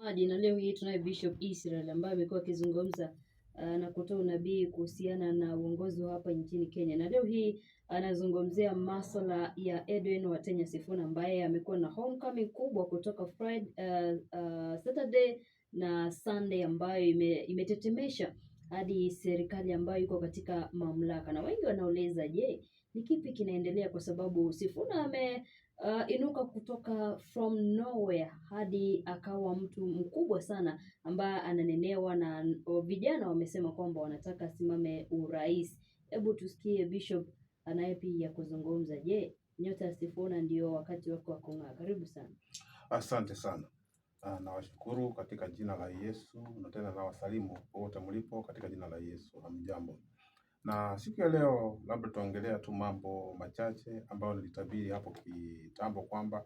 Na leo hii tunaye Bishop Israel ambaye amekuwa akizungumza na kutoa unabii kuhusiana na uongozi wa hapa nchini Kenya. Na leo hii anazungumzia masuala ya Edwin Watenya Sifuna ambaye amekuwa na homecoming kubwa kutoka Saturday na Sunday ambayo imetetemesha hadi serikali ambayo iko katika mamlaka. Na wengi wanauliza, je, ni kipi kinaendelea? Kwa sababu Sifuna inuka kutoka from nowhere hadi akawa mtu mkubwa sana ambaye ananenewa, na vijana wamesema kwamba wanataka asimame urais. Hebu tusikie Bishop anaye pia kuzungumza. Je, nyota ya Sifuna ndio wakati wako wa kung'aa? Karibu sana. Asante sana. Nawashukuru katika jina la Yesu, na tena nawasalimu wote mlipo katika jina la Yesu. Hamjambo. Na siku ya leo labda tuongelea tu mambo machache ambayo nilitabiri hapo kitambo kwamba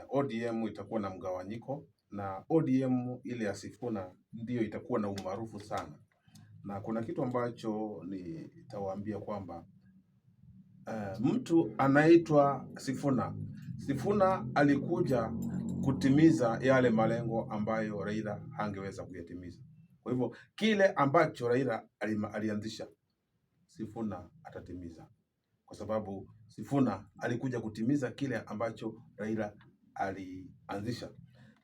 ODM itakuwa na mgawanyiko, na ODM ile ya Sifuna ndio itakuwa na umaarufu sana. Na kuna kitu ambacho nitawaambia kwamba mtu anaitwa Sifuna. Sifuna alikuja kutimiza yale malengo ambayo Raila hangeweza kuyatimiza. Kwa hivyo kile ambacho Raila alianzisha, Sifuna atatimiza, kwa sababu Sifuna alikuja kutimiza kile ambacho Raila alianzisha.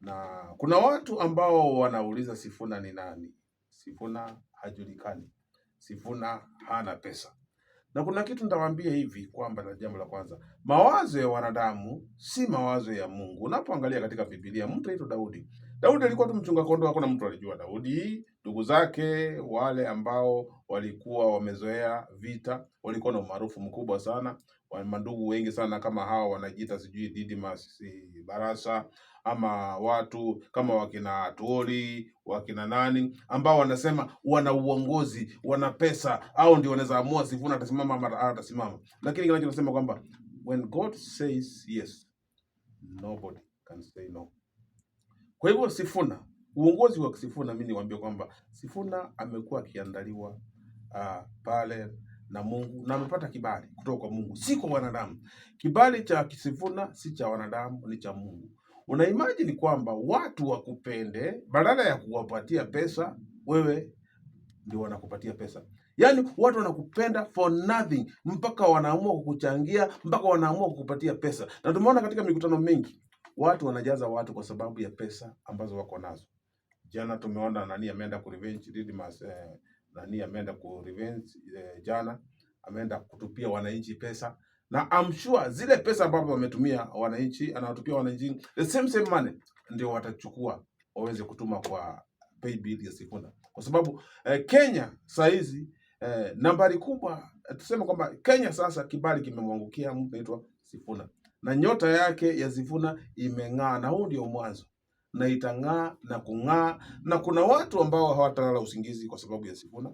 Na kuna watu ambao wanauliza Sifuna ni nani? Sifuna hajulikani. Sifuna hana pesa. Na kuna kitu nitawaambia hivi kwamba, na jambo la kwanza, mawazo ya wanadamu si mawazo ya Mungu. Unapoangalia katika Biblia, mtu anaitwa Daudi. Daudi alikuwa tu mchunga kondoo, hakuna mtu alijua Daudi. Ndugu zake wale ambao walikuwa wamezoea vita walikuwa na umaarufu mkubwa sana. Mandugu wengi sana kama hao wanajiita sijui Didimas Barasa, ama watu kama wakina Tuoli, wakina nani ambao wanasema wana uongozi, wana pesa, au ndio wanaweza amua Sifuna atasimama ama atasimama. Lakini kinachosema kwamba when God says yes, nobody can say no. Kwa hivyo Sifuna, uongozi wa Sifuna, mimi niwaambie kwamba Sifuna amekuwa akiandaliwa pale na Mungu, na amepata kibali kutoka kwa Mungu, si kwa wanadamu. Kibali cha Sifuna si cha wanadamu, ni cha Mungu. Una imagine kwamba watu wakupende, badala ya kuwapatia pesa, wewe ndio wanakupatia pesa. Yaani watu wanakupenda for nothing, mpaka wanaamua kukuchangia, mpaka wanaamua kukupatia pesa. Na tumeona katika mikutano mingi watu wanajaza watu kwa sababu ya pesa ambazo wako nazo. Jana tumeona nani ameenda ku revenge Didmus, nani ameenda ku revenge jana ameenda kutupia wananchi pesa, na I'm sure zile pesa ambazo wametumia wananchi, anawatupia wananchi the same money ndio watachukua waweze kutuma kwa pay bill ya Sifuna. Kwa sababu Kenya saa hizi nambari kubwa, tuseme kwamba Kenya sasa kibali kimemwangukia mtu anaitwa Sifuna, na nyota yake ya Sifuna imeng'aa, na huu ndio mwanzo, na itang'aa na kung'aa. Na kuna watu ambao hawatalala usingizi kwa sababu ya Sifuna.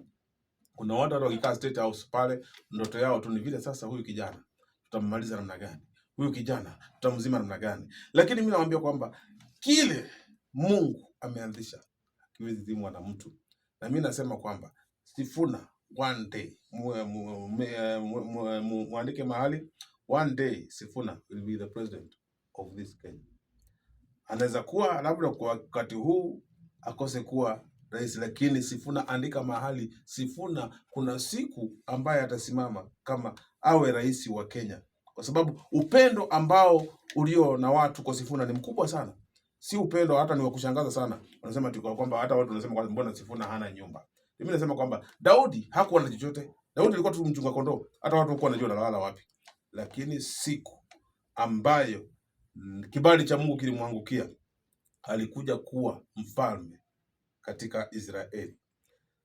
Kuna watu wakikaa State House pale, ndoto yao tu ni vile sasa, huyu kijana tutammaliza namna gani, huyu kijana tutamzima namna gani. Lakini mimi nawaambia kwamba kile Mungu ameanzisha hakiwezi zimwa na mtu. Na mimi nasema kwamba Sifuna one day, muandike mahali, one day Sifuna will be the president of this Kenya. Anaweza kuwa labda kwa wakati huu akose kuwa rais, lakini Sifuna, andika mahali, Sifuna kuna siku ambaye atasimama kama awe rais wa Kenya, kwa sababu upendo ambao ulio na watu kwa Sifuna ni mkubwa sana. Si upendo hata ni wa kushangaza sana. Wanasema tu kwamba hata watu wanasema kwamba mbona Sifuna hana nyumba. Mimi nasema kwamba Daudi hakuwa na chochote. Daudi alikuwa tu mchunga kondoo. Hata watu walikuwa wanajua analala wapi. Lakini siku ambayo kibali cha Mungu kilimwangukia, alikuja kuwa mfalme katika Israeli.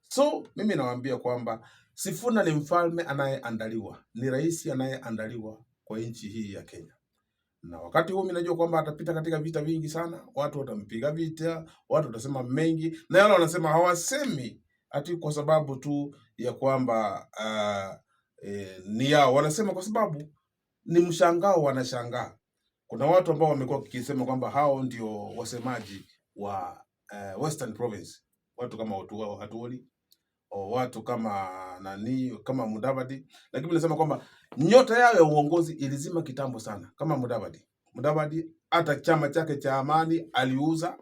So mimi nawaambia kwamba Sifuna ni mfalme anayeandaliwa, ni rais anayeandaliwa kwa nchi hii ya Kenya. Na wakati huu mimi najua kwamba atapita katika vita vingi sana, watu watampiga vita, watu watasema mengi, na yale wanasema hawasemi ati kwa sababu tu ya kwamba ni yao, wanasema kwa sababu ni mshangao, wanashangaa. Kuna watu ambao wamekuwa wakisema kwamba hao ndio wasemaji wa Western Province, watu kama Atuoli, watu kama nani, kama Mudavadi. Lakini nasema kwamba nyota yao ya uongozi ilizima kitambo sana. Kama Mudavadi hata chama chake cha Amani aliuza,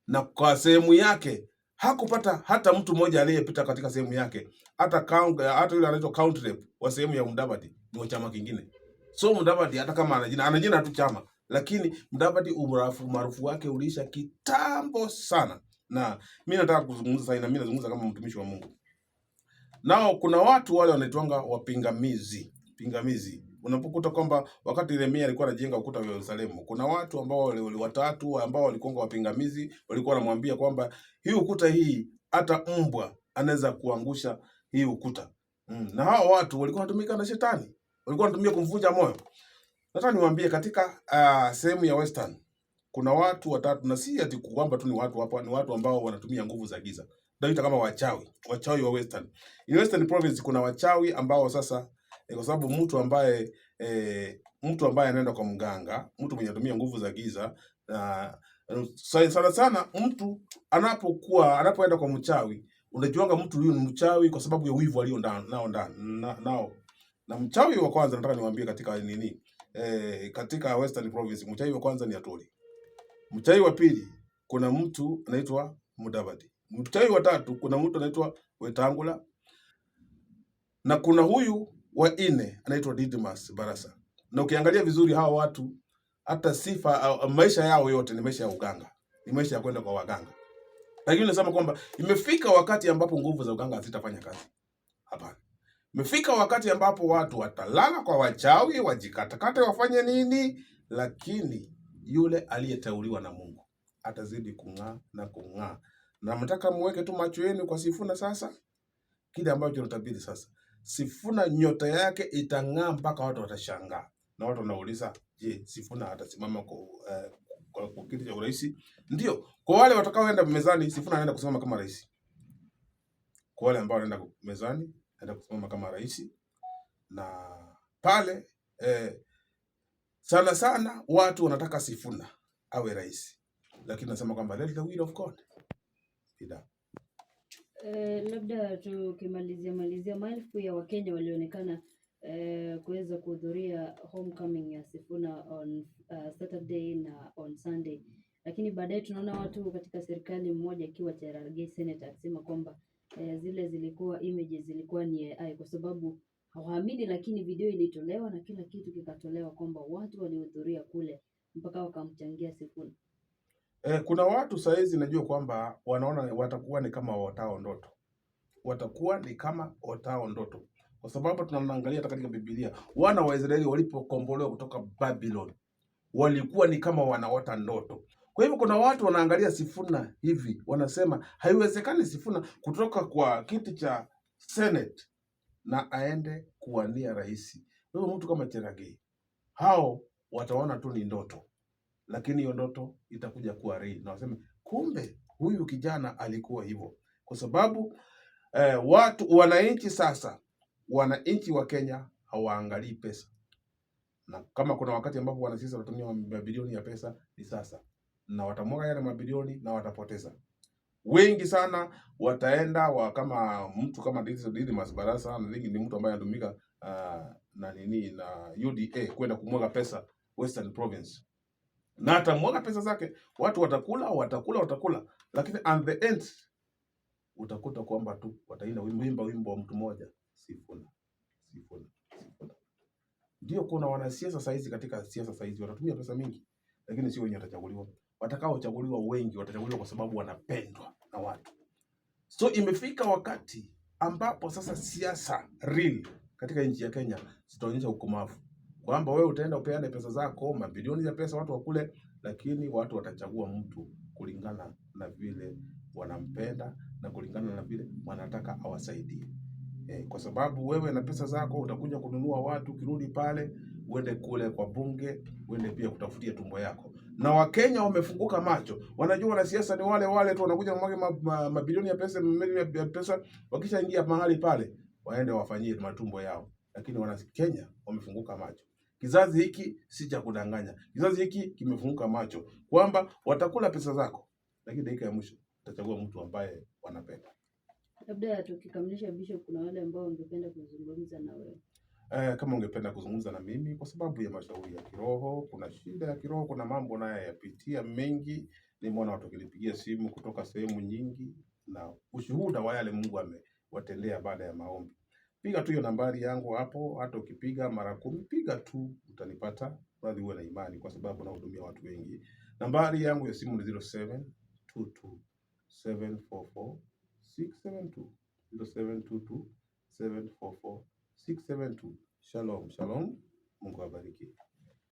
na kwa sehemu yake hakupata hata mtu mmoja aliyepita katika sehemu yake. Hata yule anaitwa county rep wa sehemu ya Mudavadi ni wa chama kingine. So Mudavadi hata kama ana jina tu chama, lakini Mudavadi umaarufu wake uliisha kitambo sana. Na mimi nataka kuzungumza sasa, na mimi nazungumza kama mtumishi wa Mungu. Nao kuna watu wale wanaitwanga wapingamizi. Unapokuta kwamba wakati Yeremia alikuwa anajenga ukuta wa Yerusalemu, kuna watu ambao watatu ambao walikuwa wapingamizi, walikuwa wanamwambia kwamba hii ukuta hii hata mbwa anaweza kuangusha hii ukuta. Na hao watu walikuwa wanatumika na shetani. Walikuwa wanatumia kumvunja moyo. Nataka niwaambie katika sehemu ya Western kuna watu watatu, na si ati kwamba tu ni watu hapa, ni watu ambao wanatumia nguvu za giza. Ndio kama wachawi wa Western. In Western Province kuna wachawi ambao sasa kwa sababu mtu ambaye anaenda kwa mganga, mtu mwenye anatumia nguvu za giza, sana mtu anapoenda kwa mchawi, unajuanga mtu huyu ni mchawi kwa sababu ya wivu alio nao. Na mchawi wa kwanza nataka niwaambie katika katika Western Province, mchawi wa kwanza ni Atoli. Mchawi wa pili kuna mtu anaitwa Mudavadi. Mchawi wa tatu kuna mtu anaitwa Wetangula, na kuna huyu wa nne anaitwa Didmas Barasa. Na ukiangalia vizuri hawa watu hata sifa maisha yao yote ni maisha ya uganga, ni maisha ya kwenda kwa waganga. Lakini nasema kwamba imefika wakati ambapo nguvu za uganga hazitafanya kazi. Hapana. Imefika wakati ambapo watu watalala kwa wachawi, wajikatakate, wafanye nini, lakini yule aliyeteuliwa na Mungu atazidi kung'aa na kung'aa. Na mtaka muweke tu macho yenu kwa Sifuna sasa. Kile ambacho natabiri sasa, Sifuna nyota yake itang'aa mpaka watu watashangaa. Na watu wanauliza, je, Sifuna atasimama kwa kiti cha urais? Ndio. Kwa wale watakaoenda mezani, Sifuna anaenda kusimama kama rais. Kwa wale ambao wanaenda mezani, anaenda kusimama kama rais. Na pale sana watu wanataka Sifuna awe rais. Lakini nasema kwamba let the will of God be done. Labda tukimalizia, maelfu ya Wakenya walionekana kuweza kuhudhuria homecoming ya Sifuna on Saturday na on Sunday, lakini baadaye tunaona watu katika serikali, mmoja akiwa Cherargei Senator akisema kwamba zile images zilikuwa ni AI kwa sababu hawaamini, lakini video ilitolewa na kila kitu kikatolewa kwamba watu walihudhuria kule mpaka wakamchangia Sifuna. Kuna watu saizi najua kwamba wanaona watakuwa ni kama watao ndoto. Kwa sababu tunaangalia hata katika Biblia, wana wa Israeli walipokombolewa kutoka Babylon, walikuwa ni kama wanaota ndoto. Kwa hivyo kuna watu wanaangalia Sifuna hivi, wanasema haiwezekani Sifuna kutoka kwa kiti cha Senate na aende kuwania rais. Kwa hivyo mtu kama Cherargei, hao wataona tu ni ndoto. Lakini hiyo ndoto itakuja kuwa real. Na waseme kumbe huyu kijana alikuwa hivyo. Kwa sababu wananchi wa Kenya hawaangalii pesa. Na kama kuna wakati ambapo wanasiasa wanatumia mabilioni ya pesa ni sasa. Na watamwaga yale mabilioni na watapoteza. Wengi sana wataenda kama mtu kama Didmas Barasa ni mtu ambaye anatumika na UDA kwenda kumwaga pesa Western Province. Na atamwaga pesa zake, watu watakula, lakini at the end utakuta kwamba tu wataenda wimbo wa mtu mmoja, Sifuna. Ndio kuna wanasiasa saizi katika siasa saizi watatumia pesa mingi, lakini sio wenye watachaguliwa. Watakaochaguliwa wengi watachaguliwa kwa sababu wanapendwa na watu. So imefika wakati ambapo sasa siasa real katika nchi ya Kenya zitaonyesha ukomavu. Kwamba wewe utaenda upeane pesa zako, mabilioni ya pesa watu wakule, lakini watu watachagua mtu kulingana na vile wanampenda na kulingana na vile wanataka awasaidie. Kwa sababu wewe na pesa zako utakuja kununua watu, kirudi pale uende kule kwa bunge, uende pia kutafutia tumbo yako. Na Wakenya wamefunguka macho. Wanajua wanasiasa ni wale tu wanakuja kumwaga mabilioni ya pesa, milioni ya pesa, wakishaingia mahali pale waende wafanyie matumbo yao. Lakini Kenya wamefunguka macho. Kizazi hiki si cha kudanganya. Kizazi hiki kimefunguka macho kwamba watakula pesa zako, lakini dakika ya mwisho utachagua mtu ambaye wanapenda. Labda tukikamilisha, Bishop, kuna wale ambao wangependa kuzungumza na wewe. Kama ungependa kuzungumza na mimi kwa sababu ya mashauri ya kiroho, kuna shida ya kiroho, kuna mambo naye yapitia mengi, nimeona watu wakinipigia simu kutoka sehemu nyingi na ushuhuda wa yale Mungu amewatendea baada ya maombi. Piga tu hiyo nambari yangu hapo, hata ukipiga mara 10, piga tu utanipata, bali uwe na imani kwa sababu nahudumia watu wengi. Nambari yangu ya simu ni 0722744672. 0722744672. Shalom, shalom. Mungu awabariki.